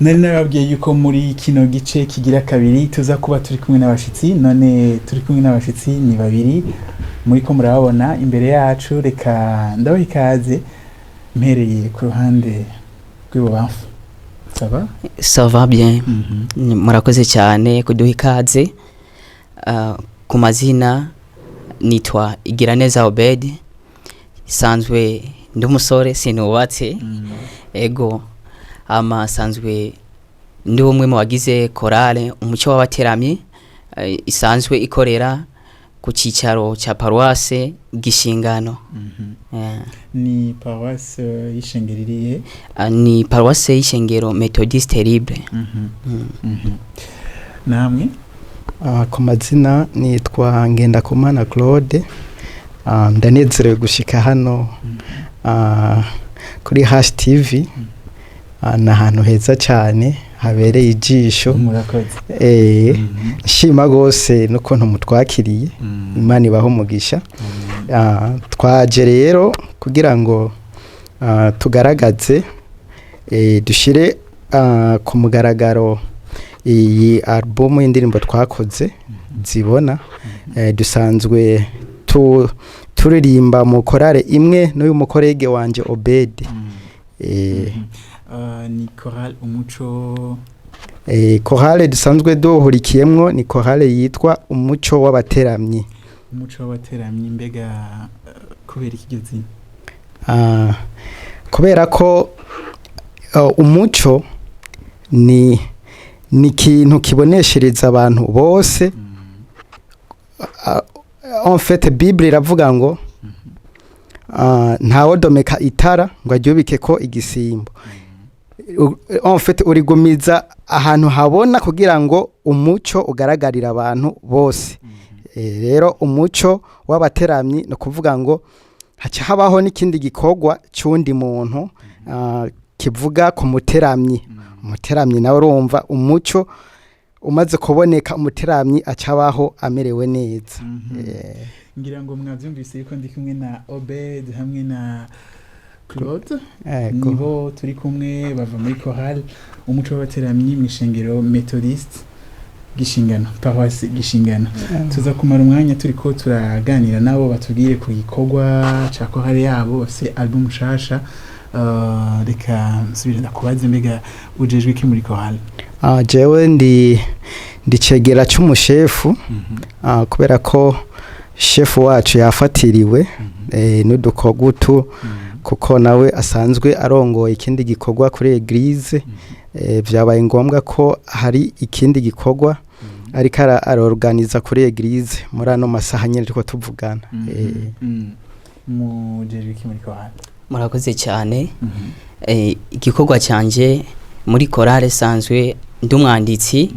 nari narabwiye yuko muri kino gice kigira kabiri tuza kuba turi kumwe n'abashitsi, none turi kumwe n'abashitsi ni babiri muri ko murabona imbere yacu. Reka ndabaha ikaze mpereye ku ruhande rw'ibubamfu. Ça va bien. Murakoze cyane kuduha ikaze. Ku mazina nitwa Igiraneza Obed, sanzwe ndi umusore sinubatse. Ego sanzwe ndi umwe mu bagize Chorale UMUCO W'ABATERAMYI isanzwe ikorera ku cicaro ca Paroisse GISHINGANO. Ni Paroisse y'ishengero ni Paroisse y'ishengero Methodiste Libre. Namwe? Ku mazina nitwa Ngendakumana Claude. Ndanezerewe gushika hano kuri Hash TV. N'ahantu heza cyane habereye ijisho. Murakoze. Nshima gose n'ukuntu mutwakiriye. Imana ibaho umugisha. Twaje rero kugira ngo tugaragaze dushire ku mugaragaro iyi album y'indirimbo twakoze zibona. Dusanzwe turirimba mu korale imwe n'uyu mukorege wanje Obed. Ni Chorale UMUCO. Chorale dusanzwe duhurikiyemwo ni Chorale yitwa UMUCO W'ABATERAMYI. UMUCO W'ABATERAMYI, mbega kubera iki gizina? Kubera ko umuco ni ikintu kiboneshereza abantu bose. En fait Bible iravuga ngo ntawo domeka itara ngo aryubike ko igisimbo. En fait urigumiza ahantu habona kugira ngo umuco ugaragarira abantu bose. Rero umuco w'abateramyi no kuvuga ngo haca habaho n'ikindi gikorwa cy'undi muntu kivuga ku muteramyi. Umuteramyi nawe urumva umuco umaze kuboneka, umuteramyi acabaho amerewe neza. Ngira ngo mwavyumvise yuko ndi kumwe na Obed hamwe na Claude. Nibo turi kumwe bava muri Chorale UMUCO W'ABATERAMYI mw'ishengero Methodiste GISHINGANO, Paroisse GISHINGANO. Tuza kumara umwanya turiko turaganira nabo batubwire ku gikorwa ca Chorale yabo bafise album nshasha. Reka nsubire ndakubaze, mbega ujejwe iki muri Chorale? Jewe ndi cegera c'umushefu. Kubera ko shefu wacu yafatiriwe n'udukogutu kuko nawe asanzwe arongoye ikindi gikorwa kuri eglise. Vyabaye ngombwa ko hari ikindi gikorwa ariko arorganiza kuri eglise muri ano masaha nyene turiko tuvugana. Mujejwe iki muri Chorale? Murakoze cyane. Igikorwa cyanje muri Chorale sanzwe ndi umwanditsi,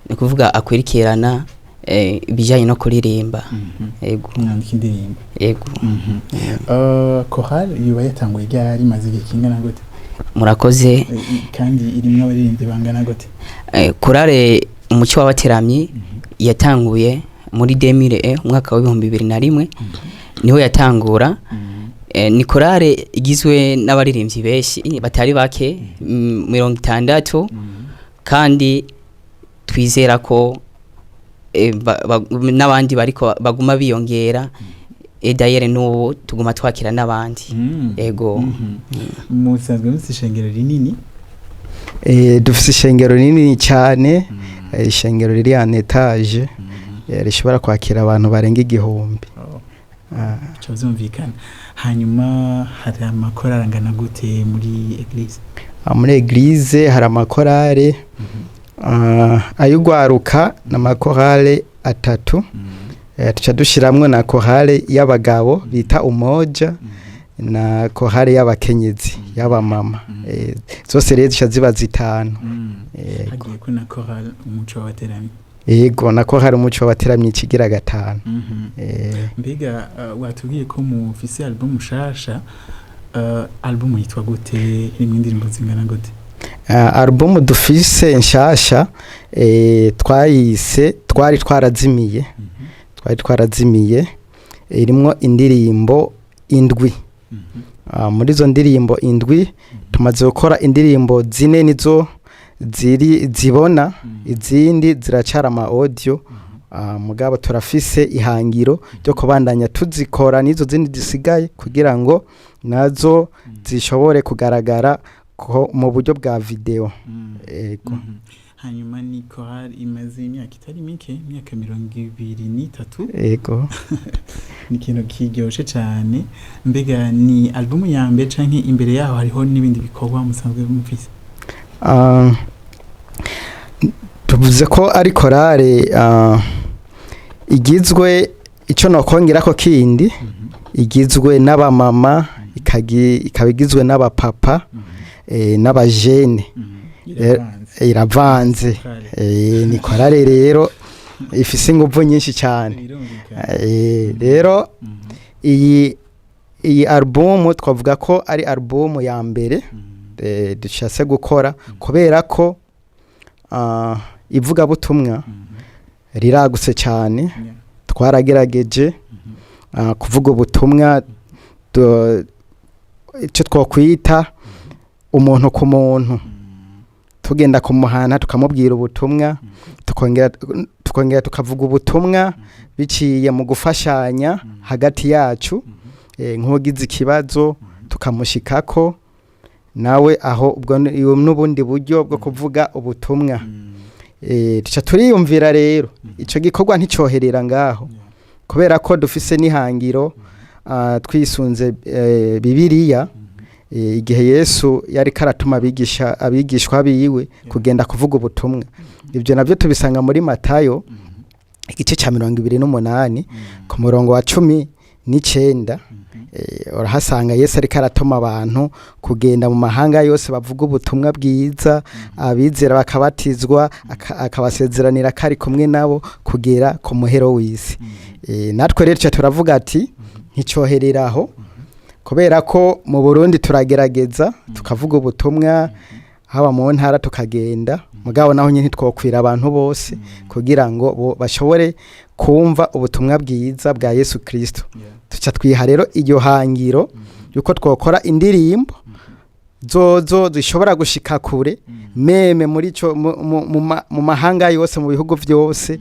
ni kuvuga akurikirana ibijyanye no kuririmba. Yego. Mwandika indirimbo. Yego. Chorale yuba yatanguye ryari, maze igihe kingana gute? Murakoze. Kandi irimwo abaririmbyi bangana gute? Chorale UMUCO W'ABATERAMYI yatanguye muri 2000 umwaka wa 2001 niho yatangura. Ni Chorale igizwe n'abaririmbyi benshi batari bake 60, kandi twizera ko n'abandi bariko baguma biyongera. Dayere n'ubu tuguma twakira n'abandi. Ego. Musanzwe mufise ishengero rinini? Dufise ishengero rinini cyane. Ishengero riri en etage rishobora kwakira abantu barenga 1000. Cyazumvikana. Hanyuma hari amakorale angana gute muri eglise? Muri eglise hari amakorale ayugwaruka n'amakorale 3. Tuca dushiramwe na Chorale y'abagabo bita umoja na Chorale y'abakenyezi y'abamama. Zose rero zica ziba 5. Hagiye ko na Chorale UMUCO W'ABATERAMYI. Yego, na Chorale UMUCO W'ABATERAMYI kigira 5. Mbega watubwiye ko mufise album nshasha. Album yitwa gute? Irimo indirimbo zingana gute? Album dufise nshasha twayise TWARAZIMIYE. TWARAZIMIYE irimwo indirimbo 7. Muri zo ndirimbo 7 tumaze gukora indirimbo 4 nizo zibona izindi ziracara ama audio mugabo turafise ihangiro ryo kubandanya tuzikora nizo zindi zisigaye kugira ngo nazo zishobore kugaragara mu buryo bwa video. Ego. Hanyuma ni chorale imaze imyaka itari mike, imyaka 23. Ego. Ni ikintu kiryoshe cyane. Mbega ni album ya mbere canke imbere yaho hariho n'ibindi bikorwa musanzwe mufise? Tuvuze ko ari chorale igizwe ico nokongera ko kindi igizwe n'abamama ikabigizwe n'abapapa n'abajene. Iravanze. Ni chorale rero ifise inguvu nyinshi cyane. Rero iyi album twavuga ko ari album ya mbere dushase gukora kubera ko ivuga butumwa riragutse cyane. Twaragerageje kuvuga ubutumwa icyo twakwita umuntu ku muntu, tugenda ku muhana tukamubwira ubutumwa, tukongera tukavuga ubutumwa biciye mu gufashanya hagati yacu, nk'ugize ikibazo tukamushikako nawe aho ubwo n'ubundi buryo bwo kuvuga ubutumwa. Tuca turiyumvira rero ico gikorwa nticyoherera ngaho kubera ko dufise n'ihangiro twisunze Bibiliya. Igihe Yesu yari karatuma abigishwa biwe kugenda kuvuga ubutumwa, ibyo nabyo tubisanga muri Matayo igice ca 28 ku murongo wa 19. Urahasanga Yesu ari karatuma abantu kugenda mu mahanga yose bavuga ubutumwa bwiza, abizera bakabatizwa, akabasezeranira kari kumwe nabo kugera ku muhero w'isi. Natwe rero turavuga ati nticyohereraho kubera ko mu Burundi turagerageza tukavuga ubutumwa haba mu ntara tukagenda, mugabo naho nyine twokwira abantu bose kugira ngo bashobore kumva ubutumwa bwiza bwa Yesu Kristo. Tuca twiha rero iryo hangiro yuko twokora indirimbo zozo zishobora gushika kure, meme muri cyo mu mahanga yose mu bihugu byose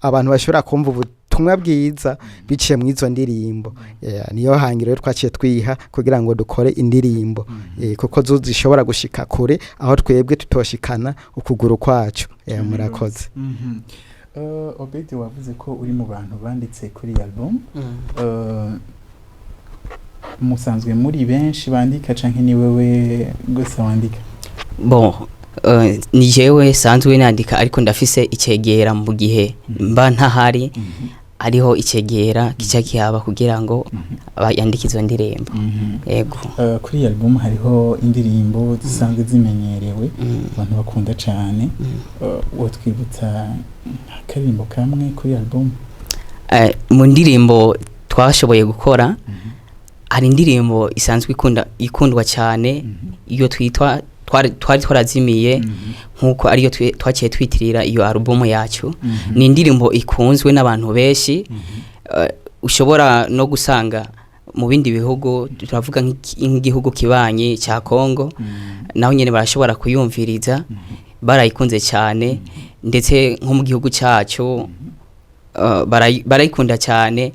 abantu bashobora kumva ubutumwa bwiza biciye mu izo ndirimbo. Niyo hangiro twaciye twiha kugira ngo dukore indirimbo kuko zo zishobora gushika kure aho twebwe tutoshikana ukuguru kwacu. Murakoze. Obedi, wavuze ko uri mu bantu banditse kuri album. Musanzwe muri benshi bandika canke ni wewe gusa wandika? Bon, ni jewe sanzwe nandika ariko ndafise icegera mu gihe mba ntahari, ariho icegera kica kihaba kugira ngo yandike izo ndirimbo. Yego. Kuri album hariho indirimbo zisanzwe zimenyerewe abantu bakunda cyane. Wotwibutsa akarimbo kamwe kuri album? Mu ndirimbo twashoboye gukora hari indirimbo isanzwe ikundwa cyane iyo twitwa TWARAZIMIYE, nkuko ariyo twaciye twitirira iyo album yacu. Ni indirimbo ikunzwe n'abantu benshi, ushobora no gusanga mu bindi bihugu, turavuga nk'igihugu kibanye cya Kongo, naho nyene barashobora kuyumviriza, barayikunze cyane, ndetse nko mu gihugu cyacu barayikunda cyane.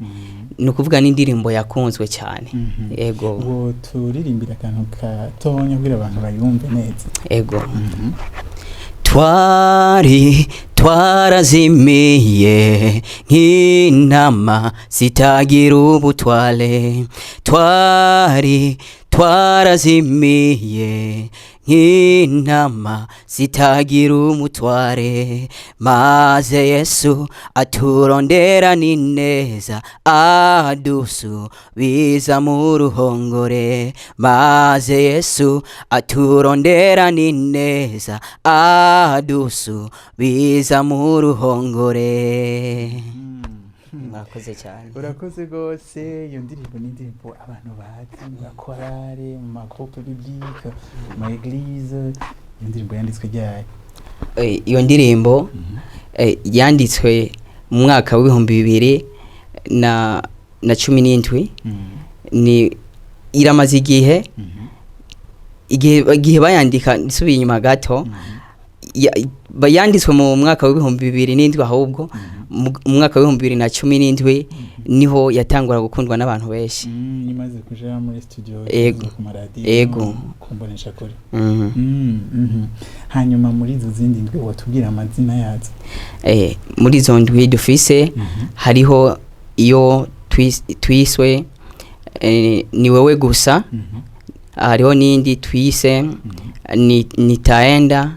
Nukuvuga n'indirimbo yakunzwe cyane. Ego. Ngo turirimbira akantu gatonya kugira abantu bayumve neza. Ego. Twarazimiye nk'intama zitagira ubutware, twarazimiye nk'intama zitagira umutware, maze Yesu aturondera nineza adusubiza mu ruhongore, maze Yesu aturondera nineza adusubiza mu ruhongore. Murakoze cyane. Urakoze gose. Iyo ndirimbo ni indirimbo abantu bazi mu chorale, mu groupe biblique, mu église. Iyo ndirimbo yanditswe ryari? Iyo ndirimbo yanditswe mu mwaka w'2017. Ni iramaze igihe bayandika. Nsubiye inyuma gato, yanditswe mu mwaka w'ibihumbi 2007 ahubwo mu mwaka w'ibihumbi 2017 niho yatangura gukundwa n'abantu benshi. Imaze kuja muri studio ku maradiyo ego kumbonesha kuri. Hanyuma muri izo zindi ndwi watubwira amazina yazo? Muri izo ndwi dufise hariho iyo twiswe ni wewe gusa, hariho n'indi twise nitaenda,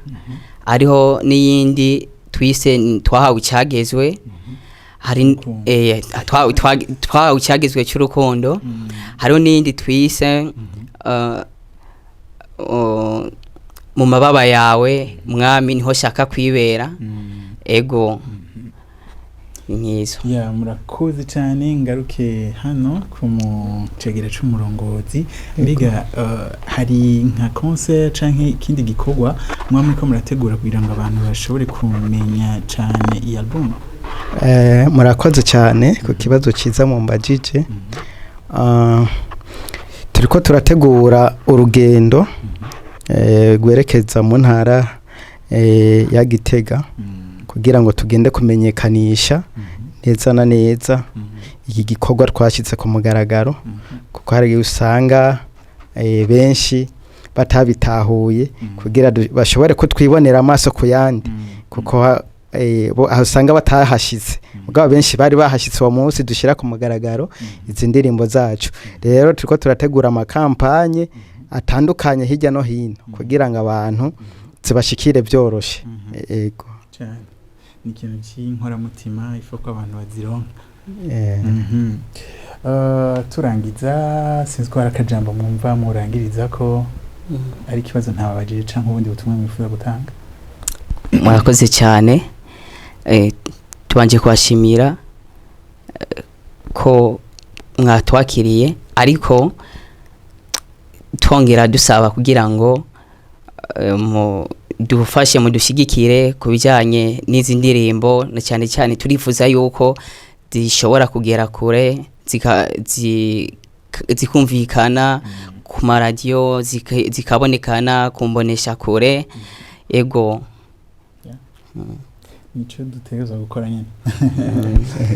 hariho n'iyindi twise twahawe icyagezwe, hari twahawe icyagezwe cy'urukundo, hariho n'iyindi twise mu mababa yawe mwami niho shaka kwibera. Ego nkizo. Ya murakoze cyane, ngaruke hano ku mucegera c'umurongozi. Mbega hari nka concert canke ikindi gikorwa mwamwe ko murategura kugira ngo abantu bashobore kumenya cyane iyi album? Murakoze cyane ku kibazo ciza mu mbajije. Turiko turategura urugendo gwerekeza mu ntara ya Gitega kugira ngo tugende kumenyekanisha neza na neza iki gikorwa twashitse ku mugaragaro, kuko hari usanga benshi batabitahuye kugira bashobore kutwibonera amaso ku yandi, kuko usanga batahashitse mugabo benshi bari bahashitse uwo munsi dushira ku mugaragaro izi ndirimbo zacu. Rero turiko turategura amakampanye atandukanye hirya no hino kugira ngo abantu zibashikire byoroshe. Ego cyane, ni ikintu cy'inkoramutima ifo ko abantu bazironka. Turangiza sinzi ko hari akajambo mwumva murangiriza ko ari ikibazo ntababajije canke ubundi butumwa mwifuza gutanga? Murakoze cyane, tubanje kubashimira ko mwatwakiriye, ariko twongera dusaba kugira ngo dufashe mu dushigikire kubijanye n'izi ndirimbo, na cyane cyane turifuza yuko zishobora kugera kure zikumvikana ku maradiyo, zikabonekana kumbonesha kure. Ego nico dutegereza gukora nyine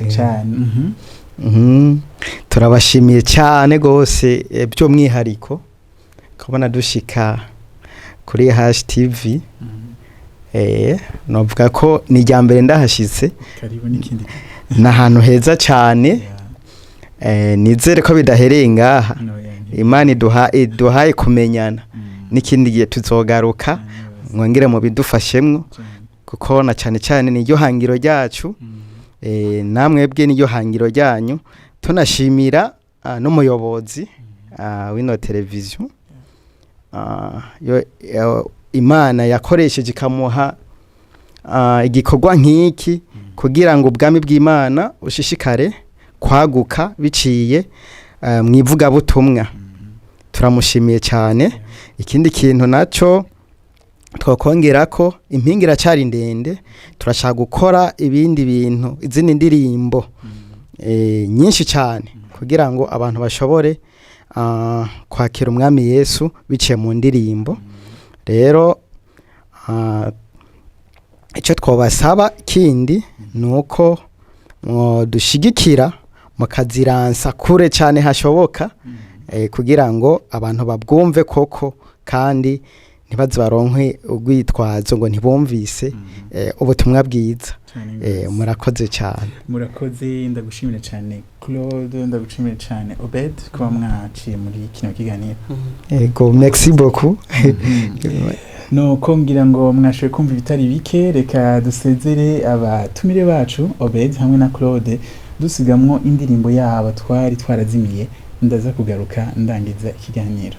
cyane. Turabashimiye cyane gose byo mwihariko kubona dushika kuri HTV. Novuga ko ni jya mbere ndahashitse, karibu n'ikindi n'ahantu heza cyane. Nizere ko bidahereye ngaha, Imana iduhaye kumenyana, n'ikindi gihe tuzogaruka mwongere mu bidufashemwo, kuko na cyane cyane ni ryo hangiro ryacu, namwebwe ni ryo hangiro ryanyu. Tunashimira n'umuyobozi w'ino televiziyo, Imana yakoresheje ikamuha igikorwa nk'iki kugira ngo ubwami bw'Imana ushishikare kwaguka biciye mu ivugabutumwa. Turamushimiye cyane. Ikindi kintu naco twakongera ko impinga iracyari ndende, turashaka gukora ibindi bintu, izindi ndirimbo nyinshi cyane kugira ngo abantu bashobore kwakira umwami Yesu biciye mu ndirimbo. Rero icyo twabasaba kindi nuko dushigikira mukaziransa kure cyane hashoboka, kugira ngo abantu babwumve koko kandi ntibazibaronke urwitwazo ngo ntibumvise ubutumwa bwiza. Murakoze cyane. Murakoze, ndagushimira cyane Claude, ndagushimira cyane Obed kuba mwaciye muri kino kiganiro. Ego, merci beaucoup. No kongira ngo mwashoye kumva ibitari bike, reka dusezere abatumire bacu Obed hamwe na Claude dusigamwo indirimbo yabo twari twarazimiye. Ndaza kugaruka ndangiza ikiganiro.